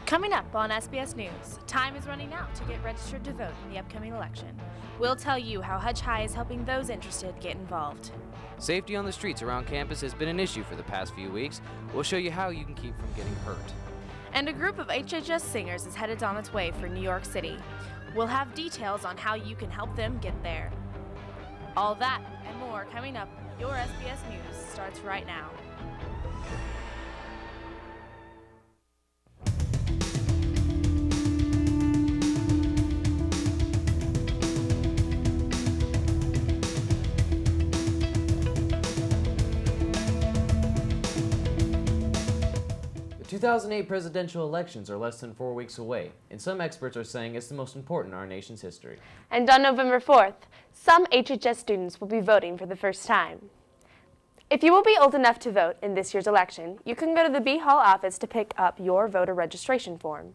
Coming up on SBS News, time is running out to get registered to vote in the upcoming election. We'll tell you how Hutch High is helping those interested get involved. Safety on the streets around campus has been an issue for the past few weeks. We'll show you how you can keep from getting hurt. And a group of HHS singers is headed on its way for New York City. We'll have details on how you can help them get there. All that and more coming up. Your SBS News starts right now. The 2008 presidential elections are less than 4 weeks away, and some experts are saying it's the most important in our nation's history. And on November 4th, some HHS students will be voting for the first time. If you will be old enough to vote in this year's election, you can go to the B Hall office to pick up your voter registration form.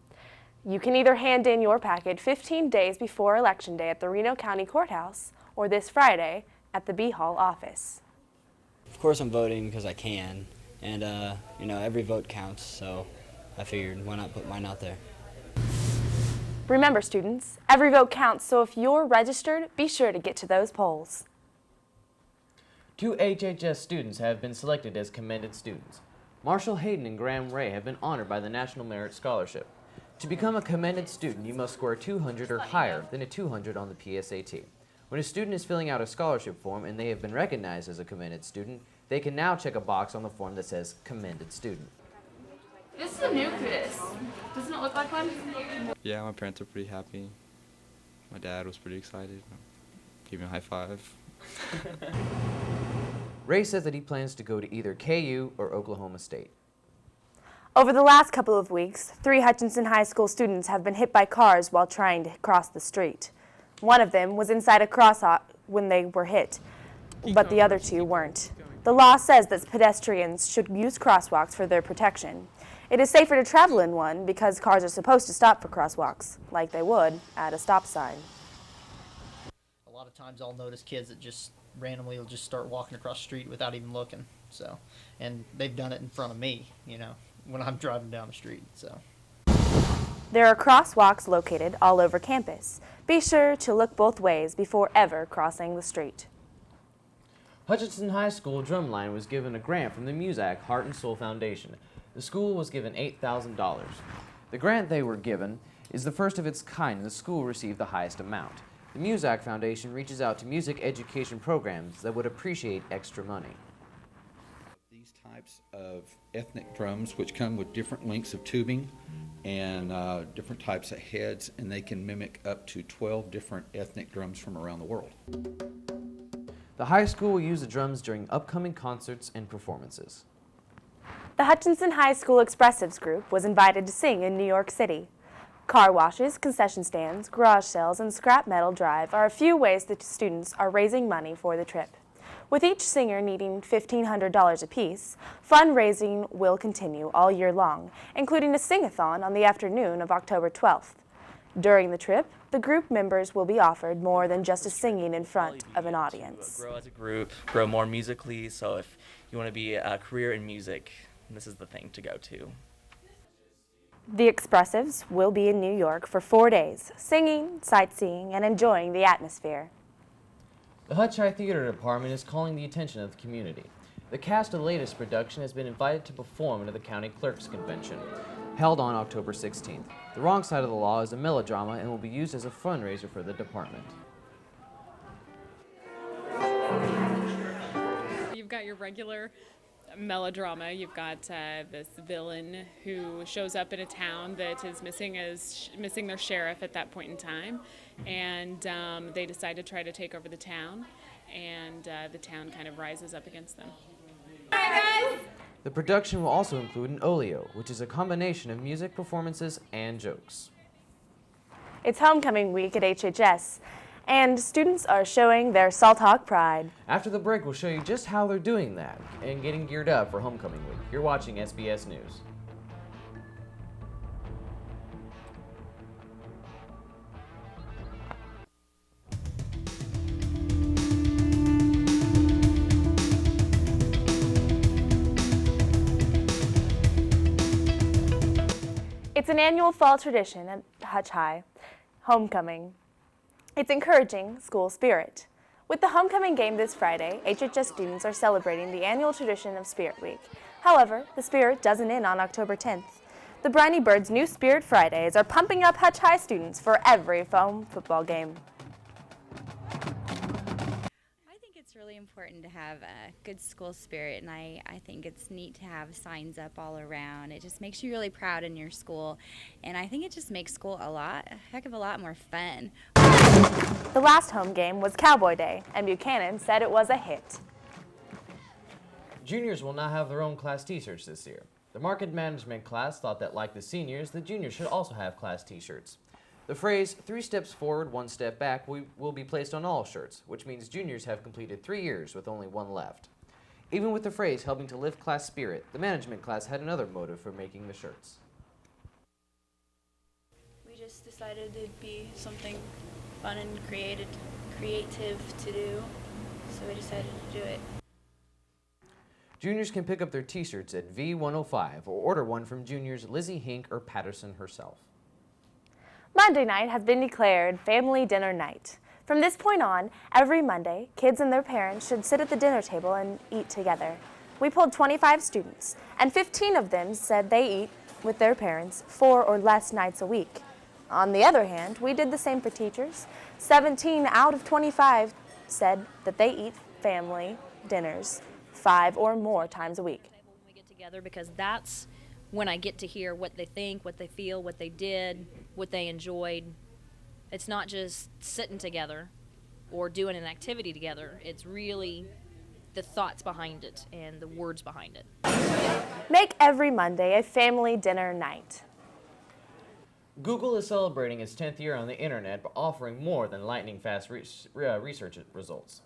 You can either hand in your packet 15 days before Election Day at the Reno County Courthouse or this Friday at the B Hall office. Of course I'm voting because I can, and every vote counts, so I figured why not put mine out there. Remember, students, every vote counts, so if you're registered, be sure to get to those polls. 2 HHS students have been selected as commended students. Marshall Hayden and Graham Ray have been honored by the National Merit Scholarship. To become a commended student, you must score 200 or higher than a 200 on the PSAT. When a student is filling out a scholarship form and they have been recognized as a commended student, they can now check a box on the form that says commended student. This is a nucleus. Doesn't it look like one? Yeah, my parents are pretty happy. My dad was pretty excited. Gave me a high five. Ray says that he plans to go to either KU or Oklahoma State. Over the last couple of weeks, 3 Hutchinson High School students have been hit by cars while trying to cross the street. One of them was inside a crosswalk when they were hit, but the other 2 weren't. The law says that pedestrians should use crosswalks for their protection. It is safer to travel in one because cars are supposed to stop for crosswalks, like they would at a stop sign. A lot of times I'll notice kids that just randomly will just start walking across the street without even looking. So, and they've done it in front of me, when I'm driving down the street. So. There are crosswalks located all over campus. Be sure to look both ways before ever crossing the street. Hutchinson High School Drumline was given a grant from the Muzak Heart and Soul Foundation. The school was given $8,000. The grant they were given is the first of its kind, and the school received the highest amount. The Muzak Foundation reaches out to music education programs that would appreciate extra money. These types of ethnic drums, which come with different lengths of tubing and different types of heads, and they can mimic up to 12 different ethnic drums from around the world. The high school will use the drums during upcoming concerts and performances. The Hutchinson High School Expressives group was invited to sing in New York City. Car washes, concession stands, garage sales, and scrap metal drive are a few ways that students are raising money for the trip. With each singer needing $1,500 apiece, fundraising will continue all year long, including a sing-a-thon on the afternoon of October 12th. During the trip, the group members will be offered more than just a singing in front of an audience. Grow as a group, grow more musically, so if you want to be a career in music, this is the thing to go to. The Expressives will be in New York for 4 days, singing, sightseeing, and enjoying the atmosphere. The Hutch High Theater Department is calling the attention of the community. The cast of the latest production has been invited to perform at the County Clerks Convention, held on October 16th. The Wrong Side of the Law is a melodrama and will be used as a fundraiser for the department. You've got your regular melodrama. You've got this villain who shows up in a town that is missing their sheriff at that point in time, and they decide to try to take over the town, and the town kind of rises up against them. Hi guys! The production will also include an olio, which is a combination of music performances and jokes. It's homecoming week at HHS, and students are showing their Salt Hawk pride. After the break, we'll show you just how they're doing that and getting geared up for homecoming week. You're watching SBS News. It's an annual fall tradition at Hutch High, homecoming. It's encouraging school spirit. With the homecoming game this Friday, HHS students are celebrating the annual tradition of Spirit Week. However, the spirit doesn't end on October 10th. The Briny Birds' new Spirit Fridays are pumping up Hutch High students for every home football game. I think it's really important to have a good school spirit, and I think it's neat to have signs up all around. It just makes you really proud in your school, and I think it just makes school a heck of a lot more fun. The last home game was Cowboy Day, and Buchanan said it was a hit. Juniors will now have their own class t-shirts this year. The market management class thought that, like the seniors, the juniors should also have class t-shirts. The phrase, 3 steps forward, 1 step back, will be placed on all shirts, which means juniors have completed 3 years with only 1 left. Even with the phrase helping to lift class spirit, the management class had another motive for making the shirts. We just decided it'd be something fun and creative to do, so we decided to do it. Juniors can pick up their t-shirts at V105 or order one from juniors Lizzie Hink or Patterson herself. Monday night has been declared Family Dinner Night. From this point on, every Monday, kids and their parents should sit at the dinner table and eat together. We polled 25 students, and 15 of them said they eat with their parents 4 or less nights a week. On the other hand, we did the same for teachers. 17 out of 25 said that they eat family dinners 5 or more times a week. When we get together, because that's when I get to hear what they think, what they feel, what they did, what they enjoyed. It's not just sitting together or doing an activity together. It's really the thoughts behind it and the words behind it. Make every Monday a family dinner night. Google is celebrating its 10th year on the internet by offering more than lightning-fast research results.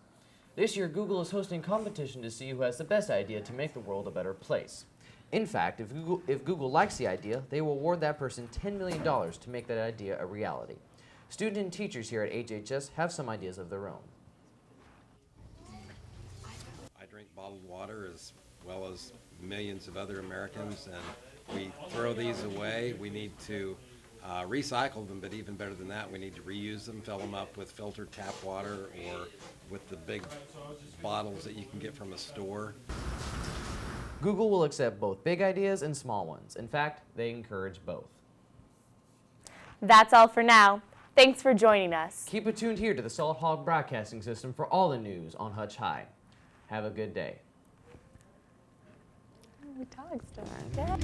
This year, Google is hosting a competition to see who has the best idea to make the world a better place. In fact, if Google likes the idea, they will award that person $10 million to make that idea a reality. Students and teachers here at HHS have some ideas of their own. I drink bottled water as well as millions of other Americans, and we throw these away. We need to recycle them, but even better than that, we need to reuse them, fill them up with filtered tap water or with the big bottles that you can get from a store. Google will accept both big ideas and small ones. In fact, they encourage both. That's all for now. Thanks for joining us. Keep it tuned here to the Salt Hog Broadcasting System for all the news on Hutch High. Have a good day. We talked to her.